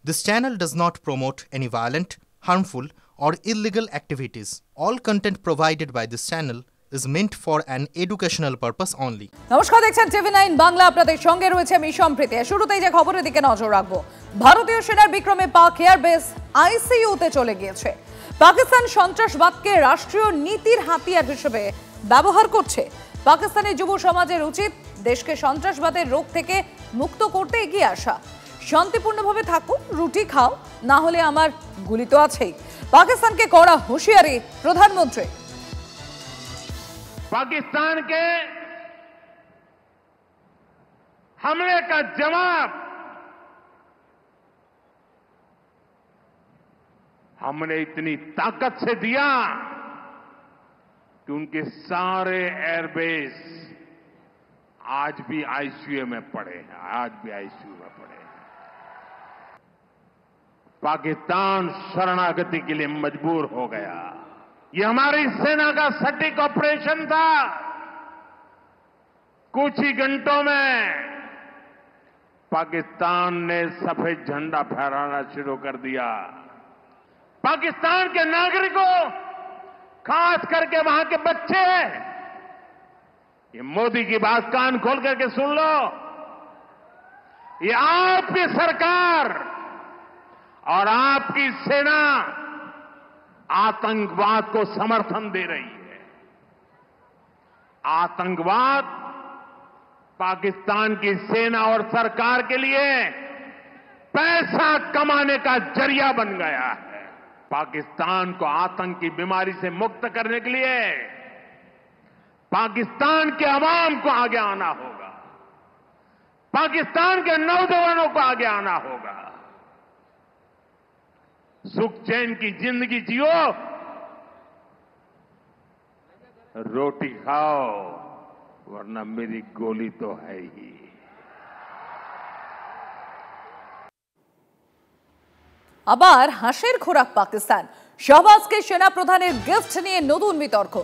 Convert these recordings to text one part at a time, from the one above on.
This channel does not promote any violent, harmful, or illegal activities. All content provided by this channel is meant for an educational purpose only. নমস্কার, দেখছেন টিভি9 বাংলা। আপনাদের সঙ্গে রয়েছে আমি সম্প্রীতি। শুরুতেই যে খবরের দিকে নজর রাখবো। ভারতীয় সেনার বিক্রমে পাক এয়ারবেস আইসিইউতে চলে গিয়েছে। পাকিস্তান সন্ত্রাসবাদকে রাষ্ট্রীয় নীতির হাতিয়ার হিসেবে ব্যবহার করছে। পাকিস্তানের যুব সমাজের উচিত দেশকে সন্ত্রাসবাদের রোগ থেকে মুক্ত করতে এগিয়ে আসা। শান্তিপূর্ণভাবে থাকুন, রুটি খাও, না হলে আমার গুলি তো আছেই। পাকিস্তানকে কড়া হুঁশিয়ারি প্রধানমন্ত্রী। पाकिस्तान के हमले का जवाब हमने इतनी ताकत से दिया कि उनके सारे एयरबेस आज भी आईसीयू में पड़े हैं, पाकिस्तान शरणागति के लिए मजबूर हो गया। ये हमारी सेना का सटीक ऑपरेशन था। कुछ ही घंटों में पाकिस्तान ने सफेद झंडा फहराना शुरू कर दिया। पाकिस्तान के नागरिकों, खास करके वहां के बच्चे, ये मोदी की बात कान खोल करके सुन लो। ये आपकी सरकार और आपकी सेना आतंकवाद को समर्थन दे रही है। आतंकवाद पाकिस्तान की सेना और सरकार के लिए पैसा कमाने का जरिया बन गया है। पाकिस्तान को आतंक की बीमारी से मुक्त करने के लिए पाकिस्तान के अवाम को आगे आना होगा, पाकिस्तान के नौजवानों को आगे आना होगा। सुख चैन की जिंदगी जियो, रोटी खाओ, वरना मेरी गोली तो है ही। আবার হাসির খোরাক পাকিস্তান। শাহবাজকে সেনা প্রধানের গিফট নিয়ে নতুন বিতর্ক।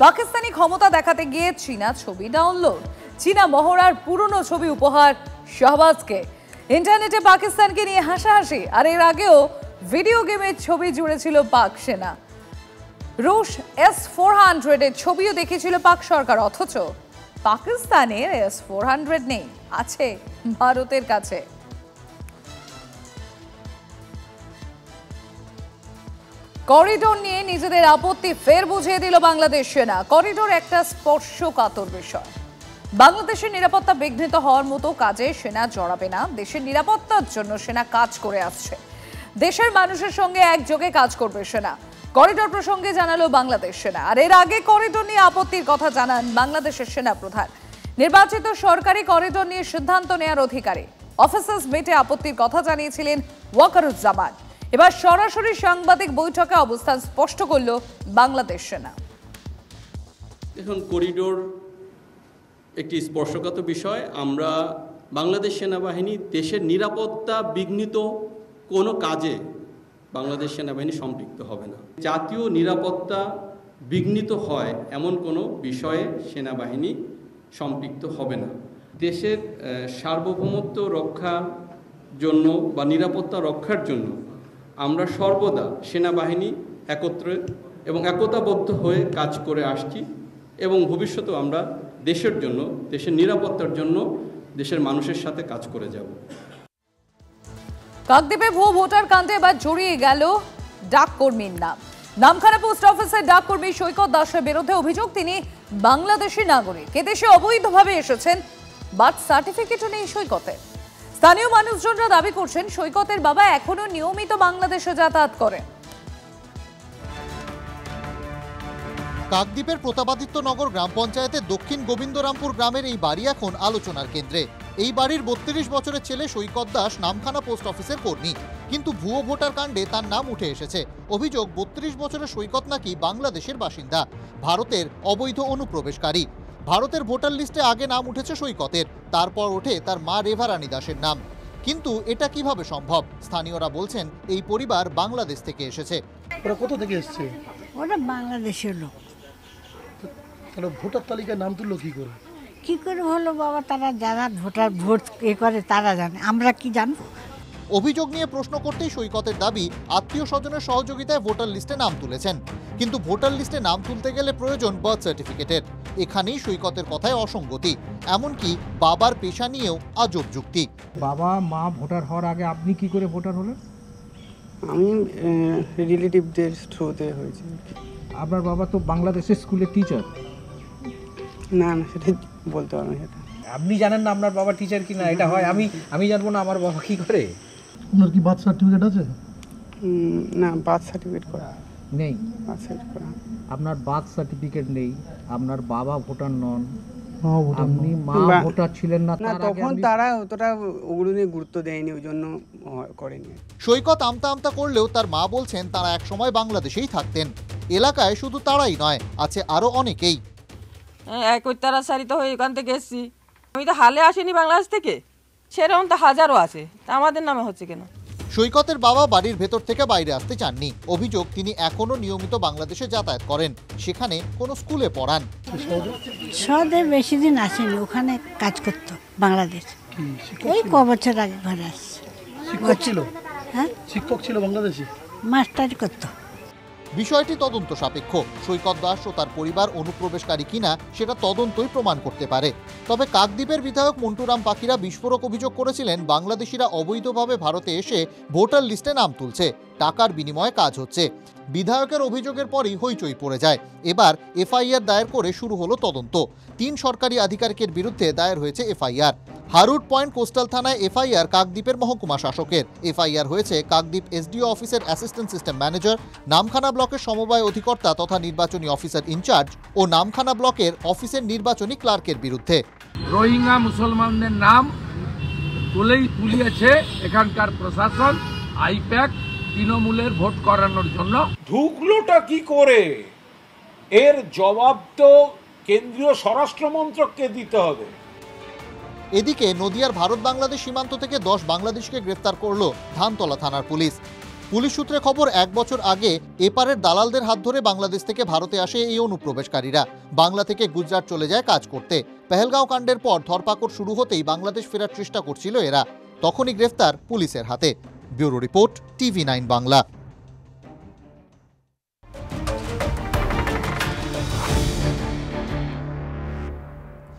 পাকিস্তানি ক্ষমতা দেখাতে গিয়ে চীনা ছবি ডাউনলোড, চীনা মহড়ার পুরনো ছবি উপহার শাহবাজকে। ইন্টারনেটে পাকিস্তানকে নিয়ে হাসাহাসি, আর এর আগেও ভিডিও গেমের ছবি জুড়েছিল পাক সেনা। রুশ S-400 এর ছবিও দেখেছিল পাক সরকার, অথচ পাকিস্তানের S-400 নেই, আছে ভারতের কাছে। করিডোর নিয়ে নিজেদের আপত্তি ফের বুঝিয়ে দিল বাংলাদেশ সেনা। করিডোর একটা স্পর্শকাতর বিষয়। বাংলাদেশের নিরাপত্তা বিঘ্নিত হওয়ার মতো কাজে সেনা জড়াবে না। দেশের নিরাপত্তার জন্য সেনা কাজ করে আসছে। দেশের মানুষের সঙ্গে একযোগে কাজ করবে সেনা। করিডোর প্রসঙ্গে জানালো বাংলাদেশ সেনা। আর এর আগে করিডোর নিয়ে আপত্তির কথা জানান বাংলাদেশের সেনা প্রধান। নির্বাচিত সরকারি করিডোর নিয়ে সিদ্ধান্ত নেওয়ার অধিকারী। অফিসার্স মিটে আপত্তির কথা জানিয়েছিলেন ওয়াকারুজ্জামান। এবার সরাসরি সাংবাদিক বৈঠকে অবস্থান স্পষ্ট করল বাংলাদেশ সেনা। এখন করিডোর একটি স্পর্শকাতর বিষয়। আমরা বাংলাদেশ সেনাবাহিনী দেশের নিরাপত্তা বিঘ্নিত কোনো কাজে বাংলাদেশ সেনাবাহিনী সম্পৃক্ত হবে না। জাতীয় নিরাপত্তা বিঘ্নিত হয় এমন কোনো বিষয়ে সেনাবাহিনী সম্পৃক্ত হবে না। দেশের সার্বভৌমত্ব রক্ষার জন্য বা নিরাপত্তা রক্ষার জন্য আমরা সর্বদা সেনাবাহিনী একত্রে এবং একতাবদ্ধ হয়ে কাজ করে আসছি এবং ভবিষ্যতেও আমরা দেশের জন্য, দেশের নিরাপত্তার জন্য দেশের মানুষের সাথে কাজ করে যাব। কাকদ্বীপে ভুয়ো ভোটার কাণ্ডে এবার জড়িয়ে গেল ডাককর্মীর নাম। নামখানা পোস্ট অফিসের ডাককর্মী সৈকত দাসের বিরুদ্ধে অভিযোগ তিনি বাংলাদেশি নাগরিক। এদেশে অবৈধভাবে এসেছেন, বার্থ সার্টিফিকেটও নেই সৈকতের। স্থানীয় মানুষজনরা দাবি করছেন সৈকতের বাবা এখনো নিয়মিত বাংলাদেশে যাতায়াত করেন। কাকদ্বীপের প্রতাপাদিত্য নগর গ্রাম পঞ্চায়েতের দক্ষিণ গোবিন্দরামপুর গ্রামের এই বাড়ি এখন আলোচনার কেন্দ্রে। এই বাড়ির 32 বছরের ছেলে সৈকত দাস নামখানা পোস্ট অফিসের কর্মী, কিন্তু ভুয়ো ভোটার কাণ্ডে তার নাম উঠে এসেছে। অভিযোগ 32 বছরের সৈকত নাকি বাংলাদেশের বাসিন্দা, ভারতের অবৈধ অনুপ্রবেশকারী। ভারতের ভোটার লিস্টে আগে নাম উঠেছে সৈকতের, তারপর ওঠে তার মা রেভারানী দাসের নাম। কিন্তু এটা কিভাবে সম্ভব? স্থানীয়রা বলছেন এই পরিবার বাংলাদেশ থেকে এসেছে। ওরা কোথা থেকে এসেছে? ওরা বাংলাদেশের লোক। তাহলে ভোটার তালিকায় নাম তুললো কি করে? কি করে হলো বাবা, তারা যারা ভোট করে তারা জানে, আমরা কি জানবো। অভিযোগ নিয়ে প্রশ্ন করতেই সৈকতের দাবি আত্মীয় স্বজনের সহযোগিতায় ভোটার লিস্টে নাম তুলেছেন, কিন্তু ভোটার লিস্টে নাম তুলতে গেলে প্রয়োজন বার্থ সার্টিফিকেটের। এখানেই সৈকতের কথায় অসঙ্গতি, এমনকি বাবার পেশা নিয়েও আজব যুক্তি। বাবা মা ভোটার হওয়ার আগে আপনি কি করে ভোটার হলেন? আমি রিলেটিভদের থ্রুতে হয়েছে। আপনার বাবা তো বাংলাদেশের স্কুলের টিচার। না না, সেটা বলতে পারবো না। সেটা আপনি জানেন না আপনার বাবা টিচার কিনা? এটা হয় আমি জানবো না আমার বাবা কি করে? আপনার কি বার্থ সার্টিফিকেট আছে? না, বার্থ সার্টিফিকেট করা নেই। বার্থ সার্টিফিকেট করা আপনার বার্থ সার্টিফিকেট নেই, আপনার বাবা ভোটার নন, ভোটার আপনি মা ভোটার ছিলেন না। না, তখন তারা অতটা ওগুলো নিয়ে গুরুত্ব দেয়নি, ওই জন্য করেনি। সৈকত আমতা আমতা করলেও তার মা বলছেন তারা একসময় বাংলাদেশেই থাকতেন। এলাকায় শুধু তারাই নয়, আছে আরো অনেকেই। তাড়াতাড়ি হয়ে এখান থেকে এসেছি, আমি তো হালে আসিনি বাংলাদেশ থেকে, সেরকম তো হাজারও আছে, তা আমাদের নামে হচ্ছে কেন? সৈকতের বাবা বাড়ির ভেতর থেকে বাইরে আসতে চাননি। অভিযোগ, তিনি এখনো নিয়মিত বাংলাদেশে যাতায়াত করেন, সেখানে কোনো স্কুলে পড়ান। শহরে বেশি দিন আসেনি, ওখানে কাজ করতো বাংলাদেশ। এই ক বছর আগে ঘরে আসছে। শিক্ষক ছিল? হ্যাঁ, শিক্ষক ছিল বাংলাদেশে, মাস্টারি করতো। বিষয়টি তদন্ত সাপেক্ষ। সৈকত দাস ও তার পরিবার অনুপ্রবেশকারী কিনা সেটা তদন্তই প্রমাণ করতে পারে। তবে কাকদ্বীপের বিধায়ক মন্টুরাম পাখিরা বিস্ফোরক অভিযোগ করেছিলেন বাংলাদেশিরা অবৈধভাবে ভারতে এসে ভোটার লিস্টে নাম তুলছে, টাকার বিনিময়ে কাজ হচ্ছে। বিধায়কের অভিযোগের পরই হইচই পড়ে যায়। এবার এফআইআর দায়ের করে শুরু হলো তদন্ত। 3 সরকারি আধিকারিকের বিরুদ্ধে দায়ের হয়েছে এফআইআর। হারুট পয়েন্ট কোস্টাল থানায় এফআইআর কাকদ্বীপের মহকুমা শাসকের। এফআইআর হয়েছে কাকদ্বীপ এসডিও অফিসের অ্যাসিস্ট্যান্ট সিস্টেম ম্যানেজার, নামখানা ব্লকের সমবায় অধিকর্তা তথা নির্বাচনী অফিসার ইনচার্জ ও নামখানা ব্লকের অফিসের নির্বাচনী ক্লার্কের বিরুদ্ধে। রোহিঙ্গা মুসলমানদের নাম তুলিয়েছে এখানকার প্রশাসন, আইপ্যাক, তৃণমূলের ভোট করানোর জন্য। ঢুকলোটা কি করে, এর জবাব তো কেন্দ্রীয় স্বরাষ্ট্র মন্ত্রককে দিতে হবে। এদিকে নদিয়ার ভারত বাংলাদেশ সীমান্ত থেকে 10 বাংলাদেশকে গ্রেফতার করল ধানতলা থানার পুলিশ। পুলিশ সূত্রে খবর, 1 বছর আগে এপারের দালালদের হাত ধরে বাংলাদেশ থেকে ভারতে আসে এই অনুপ্রবেশকারীরা। বাংলা থেকে গুজরাট চলে যায় কাজ করতে। পেহেলগাঁও কাণ্ডের পর ধরপাকড় শুরু হতেই বাংলাদেশ ফেরার চেষ্টা করছিল এরা, তখনই গ্রেফতার পুলিশের হাতে। Bureau report, TV9 Bangla.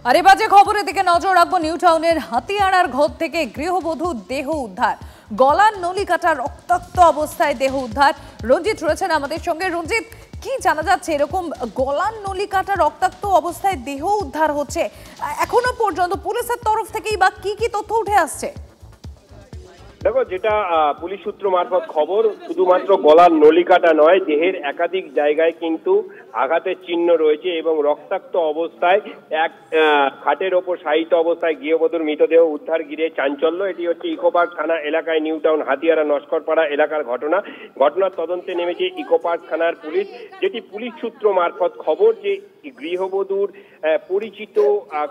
আর এ বাজে খবরের দিকে নজর রাখবো। নিউ টাউনের হাতিয়াড়ার ঘর থেকে গৃহবধূ দেহ উদ্ধার, গলার নলি কাটা রক্তাক্ত অবস্থায় দেহ উদ্ধার। রঞ্জিত রয়েছেন আমাদের সঙ্গে। রঞ্জিত, কি জানা যাচ্ছে? এরকম গলার নলি কাটা রক্তাক্ত অবস্থায় দেহ উদ্ধার হচ্ছে, এখনো পর্যন্ত পুলিশের তরফ থেকেই বা কি কি তথ্য উঠে আসছে? দেখো, যেটা পুলিশ সূত্র মারফত খবর, শুধুমাত্র গলার নলিকাটা নয়, দেহের একাধিক জায়গায় কিন্তু আঘাতের চিহ্ন রয়েছে এবং রক্তাক্ত অবস্থায় এক খাটের ওপর শায়িত অবস্থায় গৃহবধূর মৃতদেহ উদ্ধার ঘিরে চাঞ্চল্য। এটি হচ্ছে ইকোপার্ক থানা এলাকায় নিউ টাউন হাতিয়ারা নস্করপাড়া এলাকার ঘটনা। ঘটনার তদন্তে নেমেছে ইকোপার্ক থানার পুলিশ। যেটি পুলিশ সূত্র মারফত খবর যে গৃহবধূর পরিচিত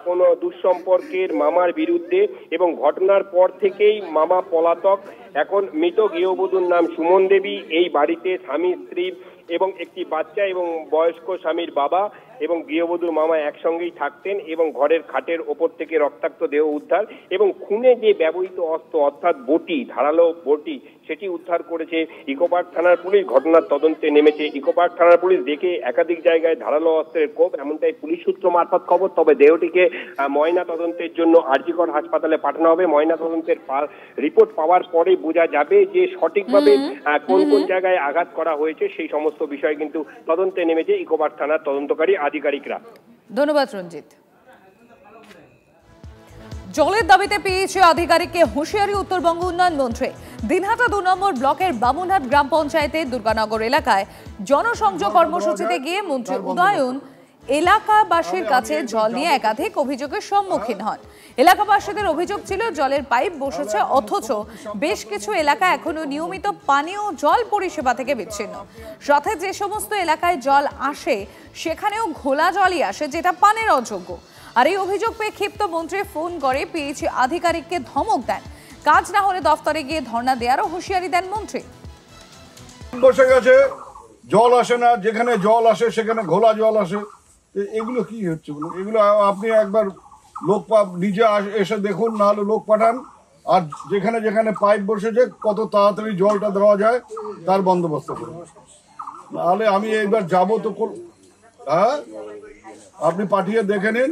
কোনো দুঃসম্পর্কের মামার বিরুদ্ধে এবং ঘটনার পর থেকেই মামা পলাতক। এখন মৃত গৃহবধূর নাম সুমন দেবী। এই বাড়িতে স্বামী, স্ত্রী এবং একটি বাচ্চা এবং বয়স্ক স্বামীর বাবা এবং গৃহবধূর মামা একসঙ্গেই থাকতেন এবং ঘরের খাটের ওপর থেকে রক্তাক্ত দেহ উদ্ধার এবং খুনে যে ব্যবহৃত অস্ত্র অর্থাৎ বটি, ধারালো বটি, সেটি উদ্ধার করেছে ইকোপার্ক থানার পুলিশ। ঘটনার তদন্তে নেমেছে ইকোপার্ক থানার পুলিশ। দেখে একাধিক জায়গায় ধারালো অস্ত্রের কোপ, এমনটাই পুলিশ সূত্র মারফত খবর। তবে দেহটিকে ময়না তদন্তের জন্য আরজিকর হাসপাতালে পাঠানো হবে। ময়না তদন্তের রিপোর্ট পাওয়ার পরে বোঝা যাবে যে সঠিকভাবে কোন কোন জায়গায় আঘাত করা হয়েছে। সেই সমস্ত বিষয় কিন্তু তদন্তে নেমেছে ইকোপার্ক থানার তদন্তকারী আধিকারিকরা। ধন্যবাদ রঞ্জিত। জলের দাবিতে পিএইচই আধিকারিককে হুঁশিয়ারি উত্তরবঙ্গ উন্নয়ন মন্ত্রী। দিনহাটা 2 নম্বর ব্লকের বামুনহাট গ্রাম পঞ্চায়েতের দুর্গানগর এলাকায় জনসংযোগ কর্মসূচিতে গিয়ে মন্ত্রী উদয়ন এলাকাবাসীর কাছে জল নিয়ে একাধিক অভিযোগের সম্মুখীন হন। এলাকাবাসীদের অভিযোগ ছিল জলের পাইপ বসেছে, অথচ বেশ কিছু এলাকা এখনো নিয়মিত পানীয় জল পরিষেবা থেকে বিচ্ছিন্ন। সাথে যে সমস্ত এলাকায় জল আসে সেখানেও ঘোলা জলই আসে, যেটা পানের অযোগ্য। আর এই অভিযোগ পেয়ে ক্ষিপ্ত মন্ত্রী ফোন করে পিএইচই আধিকারিককে ধমক দেন। কাজ না হলে দফতরে গিয়ে ধর্ণা দেওয়ারও হুঁশিয়ারি দেন মন্ত্রী। বসে গেছে, জল আসে না, যেখানে জল আসে সেখানে ঘোলা জল আসে। এগুলো কি হচ্ছে? এগুলো আপনি একবার লোক নিজে এসে দেখুন, নাহলে লোক পাঠান, আর যেখানে যেখানে পাইপ বসেছে কত তাড়াতাড়ি জলটা দেওয়া যায় তার বন্দোবস্ত করুন। নাহলে আমি এইবার যাবো তো হ্যাঁ, আপনি পাঠিয়ে দেখে নিন,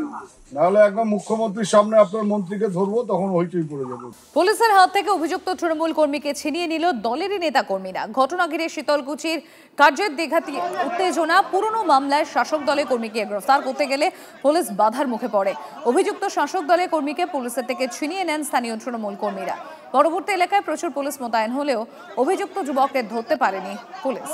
নাহলে একদম মুখ্যমন্ত্রীর সামনে আপনার মন্ত্রীকে ধরবো, তখন হইচই পড়ে যাবে। পুলিশের হাত থেকে অভিযুক্ত তৃণমূল কর্মীকে ছিনিয়ে নিল দলেরই নেতা কর্মীরা। ঘটনা ঘিরে শীতলকুচির কার্যের দেখাতি উত্তেজনা। পুরনো মামলায় শাসক দলের কর্মীকে গ্রেফতার করতে গেলে পুলিশ বাধার মুখে পড়ে। অভিযুক্ত শাসক দলের কর্মীকে পুলিশের থেকে ছিনিয়ে নেন স্থানীয় তৃণমূল কর্মীরা। পরবর্তী এলাকায় প্রচুর পুলিশ মোতায়েন হলেও অভিযুক্ত যুবককে ধরতে পারেনি পুলিশ।